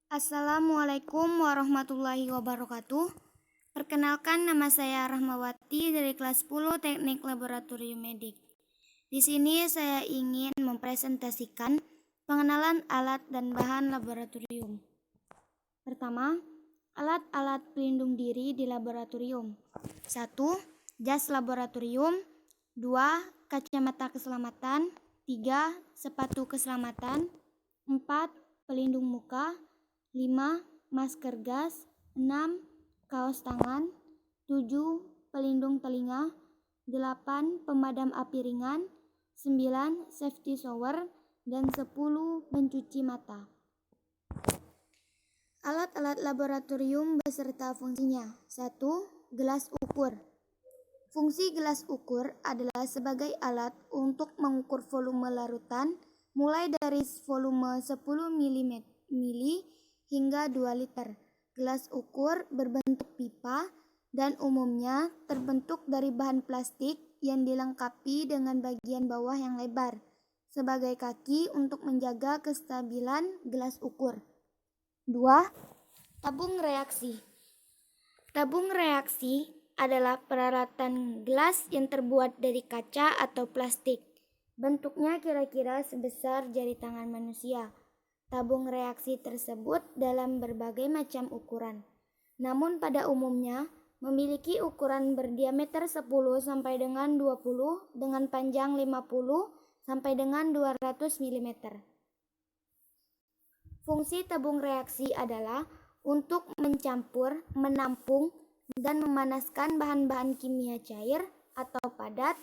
Assalamualaikum warahmatullahi wabarakatuh. Perkenalkan, nama saya Rahmawati dari kelas 10 Teknik Laboratorium Medik. Di sini saya ingin mempresentasikan pengenalan alat dan bahan laboratorium. Pertama, alat-alat pelindung diri di laboratorium. 1. Jas laboratorium. 2. Kacamata keselamatan. 3. Sepatu keselamatan. 4. Pelindung muka. 5. Masker gas. 6. Kaos tangan. 7. Pelindung telinga. 8. Pemadam api ringan. 9. Safety shower. Dan 10. Pencuci mata. Alat-alat laboratorium beserta fungsinya. 1. Gelas ukur. Fungsi gelas ukur adalah sebagai alat untuk mengukur volume larutan mulai dari volume 10 mili hingga 2 liter. Gelas ukur berbentuk pipa dan umumnya terbentuk dari bahan plastik yang dilengkapi dengan bagian bawah yang lebar sebagai kaki untuk menjaga kestabilan gelas ukur. 2. Tabung reaksi. Tabung reaksi adalah peralatan gelas yang terbuat dari kaca atau plastik. Bentuknya kira-kira sebesar jari tangan manusia. Tabung reaksi tersebut dalam berbagai macam ukuran. Namun pada umumnya memiliki ukuran berdiameter 10 sampai dengan 20 dengan panjang 50 sampai dengan 200 mm. Fungsi tabung reaksi adalah untuk mencampur, menampung, dan memanaskan bahan-bahan kimia cair atau padat,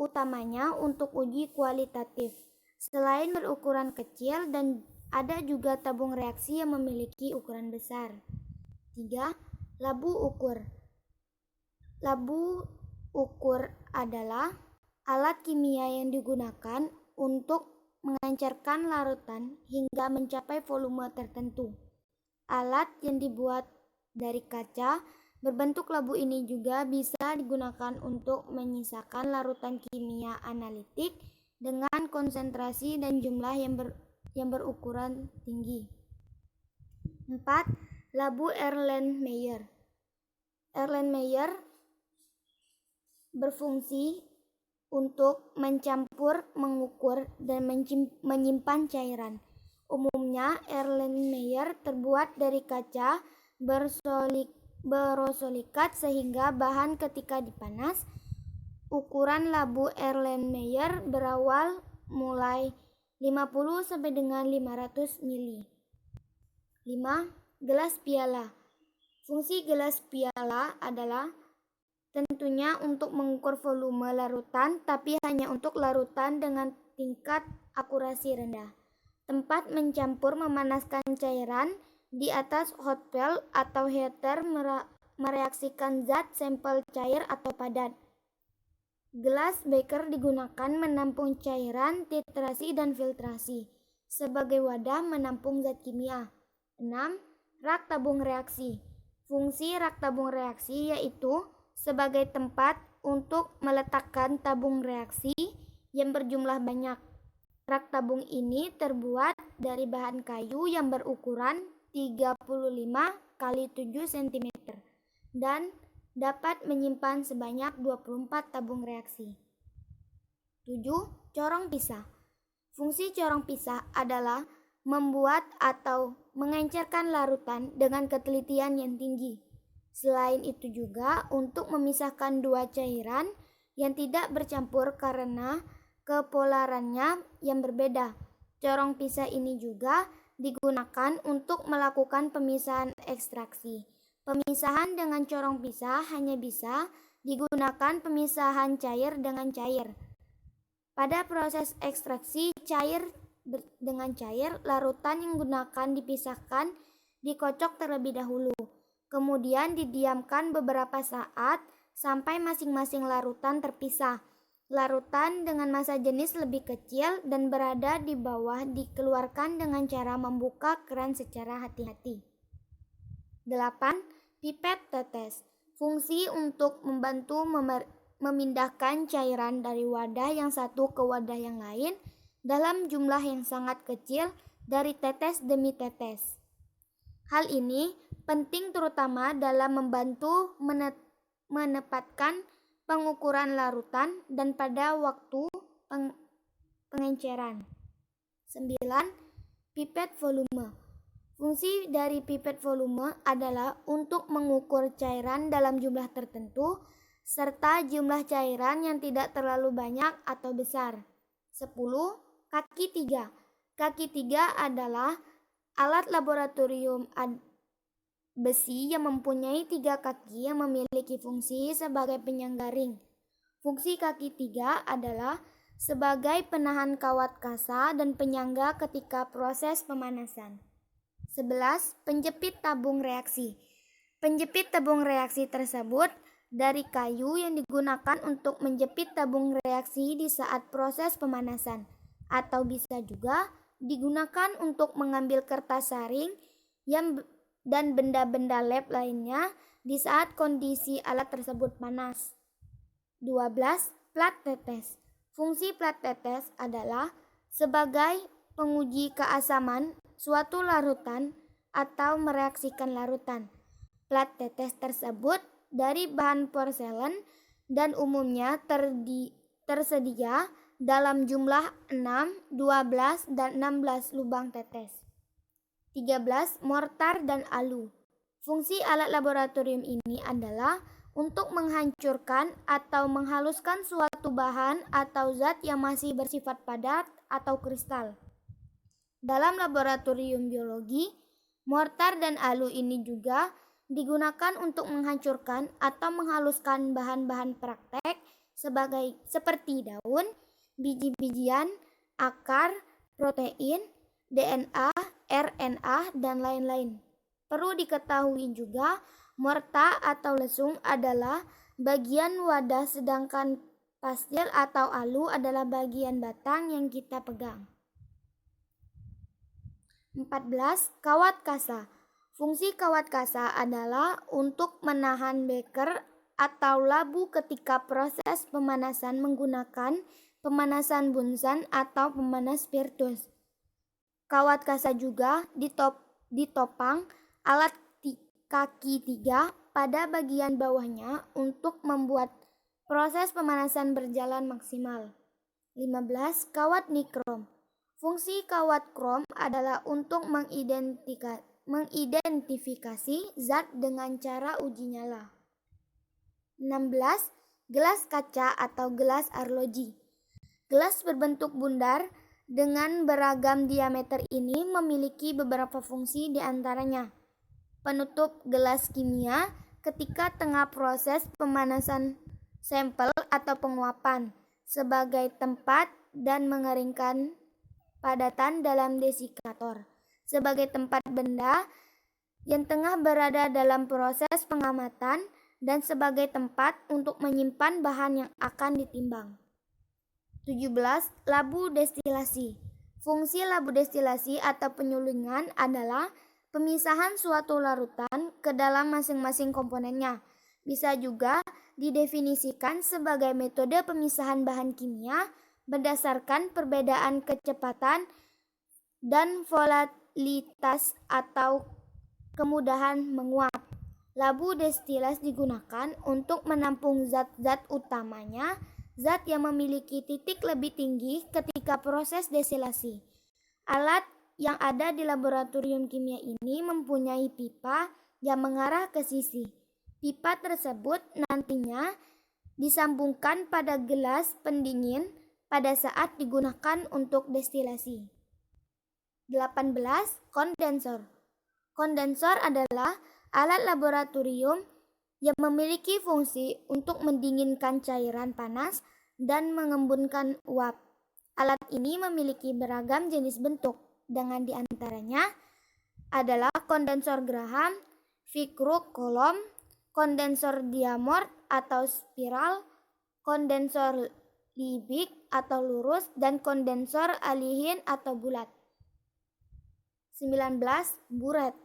utamanya untuk uji kualitatif. Selain berukuran kecil dan ada juga tabung reaksi yang memiliki ukuran besar. 3. Labu ukur. Labu ukur adalah alat kimia yang digunakan untuk mengencerkan larutan hingga mencapai volume tertentu. Alat yang dibuat dari kaca berbentuk labu ini juga bisa digunakan untuk menyisakan larutan kimia analitik dengan konsentrasi dan jumlah yang berukuran tinggi. 4. Labu Erlenmeyer. Erlenmeyer berfungsi untuk mencampur, mengukur, dan menyimpan cairan. Umumnya Erlenmeyer terbuat dari kaca borosilikat sehingga bahan ketika dipanas. Ukuran labu Erlenmeyer berawal mulai 50 sampai dengan 500 mili. 5. Gelas piala. Fungsi gelas piala adalah tentunya untuk mengukur volume larutan, tapi hanya untuk larutan dengan tingkat akurasi rendah. Tempat mencampur memanaskan cairan di atas hot plate atau heater mereaksikan zat sampel cair atau padat. Gelas beker digunakan menampung cairan, titrasi, dan filtrasi. Sebagai wadah menampung zat kimia. 6. Rak tabung reaksi. Fungsi rak tabung reaksi yaitu sebagai tempat untuk meletakkan tabung reaksi yang berjumlah banyak. Rak tabung ini terbuat dari bahan kayu yang berukuran 35 x 7 cm dan dapat menyimpan sebanyak 24 tabung reaksi. 7. Corong pisah. Fungsi corong pisah adalah membuat atau mengencerkan larutan dengan ketelitian yang tinggi. Selain itu juga untuk memisahkan dua cairan yang tidak bercampur karena kepolarannya yang berbeda. Corong pisah ini juga digunakan untuk melakukan pemisahan ekstraksi. Pemisahan dengan corong pisah hanya bisa digunakan pemisahan cair dengan cair. Pada proses ekstraksi cair dengan cair, larutan yang digunakan dipisahkan, dikocok terlebih dahulu. Kemudian didiamkan beberapa saat sampai masing-masing larutan terpisah. Larutan dengan massa jenis lebih kecil dan berada di bawah dikeluarkan dengan cara membuka keran secara hati-hati. 8. Pipet tetes. Fungsi untuk membantu memindahkan cairan dari wadah yang satu ke wadah yang lain dalam jumlah yang sangat kecil dari tetes demi tetes. Hal ini penting terutama dalam membantu menempatkan pengukuran larutan dan pada waktu pengenceran. 9. Pipet volume. Fungsi dari pipet volume adalah untuk mengukur cairan dalam jumlah tertentu serta jumlah cairan yang tidak terlalu banyak atau besar. 10. Kaki 3. Kaki 3 adalah alat laboratorium besi yang mempunyai 3 kaki yang memiliki fungsi sebagai penyangga ring. Fungsi kaki 3 adalah sebagai penahan kawat kasa dan penyangga ketika proses pemanasan. 11. Penjepit tabung reaksi. Penjepit tabung reaksi tersebut dari kayu yang digunakan untuk menjepit tabung reaksi di saat proses pemanasan, atau bisa juga digunakan untuk mengambil kertas saring dan benda-benda lab lainnya di saat kondisi alat tersebut panas. 12. Plat tetes. Fungsi plat tetes adalah sebagai penguji keasaman suatu larutan atau mereaksikan larutan. Plat tetes tersebut dari bahan porselen dan umumnya tersedia dalam jumlah 6, 12, dan 16 lubang tetes. 13. Mortar dan alu. Fungsi alat laboratorium ini adalah untuk menghancurkan atau menghaluskan suatu bahan atau zat yang masih bersifat padat atau kristal. Dalam laboratorium biologi, mortar dan alu ini juga digunakan untuk menghancurkan atau menghaluskan bahan-bahan praktek seperti daun, biji-bijian, akar, protein, DNA, RNA, dan lain-lain. Perlu diketahui juga, morta atau lesung adalah bagian wadah sedangkan pasir atau alu adalah bagian batang yang kita pegang. 14. Kawat kasa. Fungsi kawat kasa adalah untuk menahan beker atau labu ketika proses pemanasan menggunakan pemanasan Bunsen atau pemanas spiritus. Kawat kasa juga ditopang alat kaki 3 pada bagian bawahnya untuk membuat proses pemanasan berjalan maksimal. 15. Kawat nikrom. Fungsi kawat krom adalah untuk mengidentifikasi zat dengan cara uji nyala. 16. Gelas kaca atau gelas arloji. Gelas berbentuk bundar dengan beragam diameter ini memiliki beberapa fungsi, di antaranya penutup gelas kimia ketika tengah proses pemanasan sampel atau penguapan, sebagai tempat dan mengeringkan padatan dalam desikator, sebagai tempat benda yang tengah berada dalam proses pengamatan, dan sebagai tempat untuk menyimpan bahan yang akan ditimbang. 17. Labu destilasi. Fungsi labu destilasi atau penyulingan adalah pemisahan suatu larutan ke dalam masing-masing komponennya. Bisa juga didefinisikan sebagai metode pemisahan bahan kimia berdasarkan perbedaan kecepatan dan volatilitas atau kemudahan menguap. Labu destilas digunakan untuk menampung zat-zat utamanya, zat yang memiliki titik lebih tinggi ketika proses destilasi. Alat yang ada di laboratorium kimia ini mempunyai pipa yang mengarah ke sisi. Pipa tersebut nantinya disambungkan pada gelas pendingin pada saat digunakan untuk destilasi. 18. Kondensor. Kondensor adalah alat laboratorium yang memiliki fungsi untuk mendinginkan cairan panas dan mengembunkan uap. Alat ini memiliki beragam jenis bentuk, dengan diantaranya adalah kondensor Graham, Vickrux kolom, kondensor Diamond atau spiral, kondensor Liebig atau lurus, dan kondensor Alihin atau bulat. 19. Buret.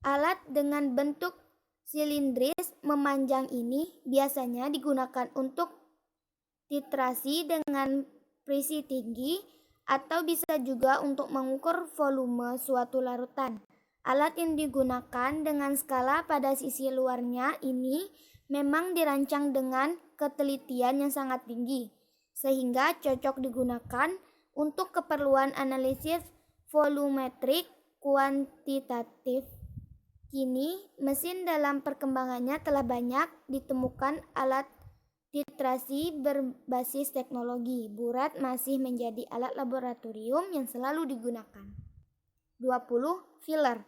Alat dengan bentuk silindris memanjang ini biasanya digunakan untuk titrasi dengan presi tinggi atau bisa juga untuk mengukur volume suatu larutan. Alat yang digunakan dengan skala pada sisi luarnya ini memang dirancang dengan ketelitian yang sangat tinggi, sehingga cocok digunakan untuk keperluan analisis volumetrik kuantitatif. Kini, mesin dalam perkembangannya telah banyak ditemukan alat titrasi berbasis teknologi. Burat masih menjadi alat laboratorium yang selalu digunakan. 20. Filler.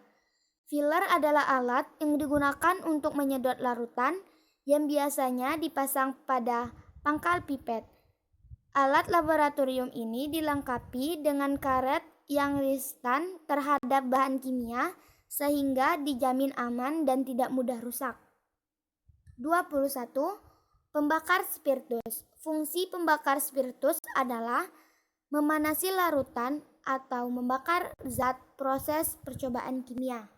Filler adalah alat yang digunakan untuk menyedot larutan yang biasanya dipasang pada pangkal pipet. Alat laboratorium ini dilengkapi dengan karet yang resistan terhadap bahan kimia sehingga dijamin aman dan tidak mudah rusak. 21. Pembakar spiritus. Fungsi pembakar spiritus adalah memanasi larutan atau membakar zat proses percobaan kimia.